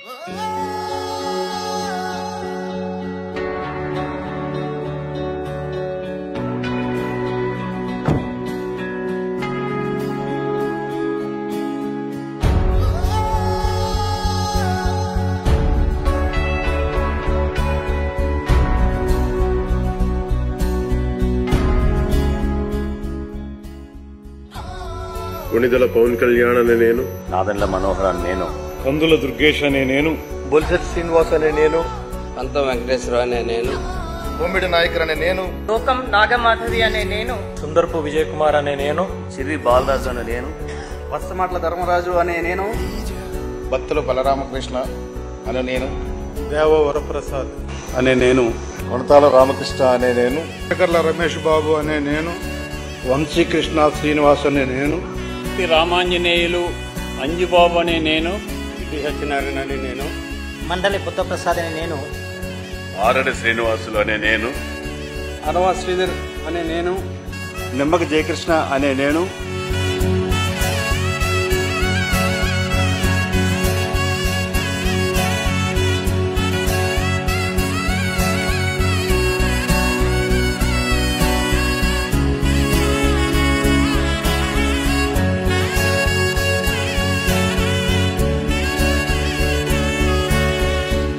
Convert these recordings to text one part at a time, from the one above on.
కొణిదెల పవన్ కళ్యాణ్ అనే నేను, నాదెండ్ల మనోహర్ అనే నేను, కందుల దుర్గేష్ అనే నేను, బొలిశెట్టి శ్రీనివాస్ అనే నేను, పంత వెంకటేశ్వర అనే నేను, బొమ్మిడి నాయకర్ అనే నేను, లోకం నాగమాధవి అనే నేను, సుందర్పు విజయ్ కుమార్ అనే నేను, సిరి బాలరాజు అనే నేను, వత్సమాట్ల ధర్మరాజు అనే నేను, బత్తుల బలరామకృష్ణ అనే నేను, దేవ వరప్రసాద్ అనే నేను, కొణతాల రామకృష్ణ అనే నేను, శేఖర్ల రమేష్ బాబు అనే నేను, వంశీకృష్ణ శ్రీనివాస్ అనే నేను, రామాంజనేయులు అంజుబాబు అనే నేను, సత్యనారాయణ అనే నేను, మండలి బుద్ధప్రసాద్ అనే నేను, ఆరడి శ్రీనివాసులు అనే నేను, అనవా శ్రీధర్ అనే నేను, నిమ్మక జయకృష్ణ అనే నేను,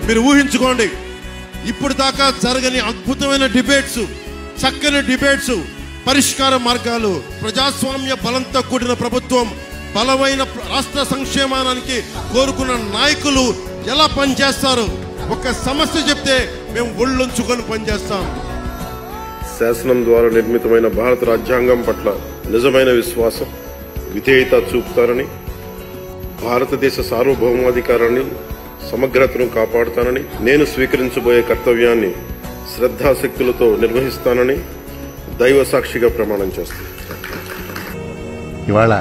మీరు ఊహించుకోండి, ఇప్పుడు దాకా జరగని అద్భుతమైన డిబేట్స్, చక్కని డిబేట్స్, పరిష్కార మార్గాలు, ప్రజాస్వామ్య బలంతో కూడిన ప్రభుత్వం, బలమైన రాష్ట్ర సంక్షేమానికి కోరుకున్న నాయకులు ఎలా పనిచేస్తారు. ఒక సమస్య చెప్తే మేము ఒళ్ళొంచుకొని పనిచేస్తాం. శాసనం ద్వారా నిర్మితమైన భారత రాజ్యాంగం పట్ల నిజమైన విశ్వాసం, విధేయత చూపుతారని, భారతదేశ సార్వభౌమాధికారాన్ని, సమగ్రతను కాపాడుతానని, నేను స్వీకరించబోయే కర్తవ్యాన్ని శ్రద్ధాశక్తులతో నిర్వహిస్తానని దైవ సాక్షిగా ప్రమాణం చేస్తాను. ఇవాళ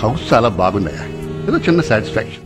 హౌస్ చాలా బాగుందయ్యా, ఏదో చిన్న సాటిస్ఫాక్షన్.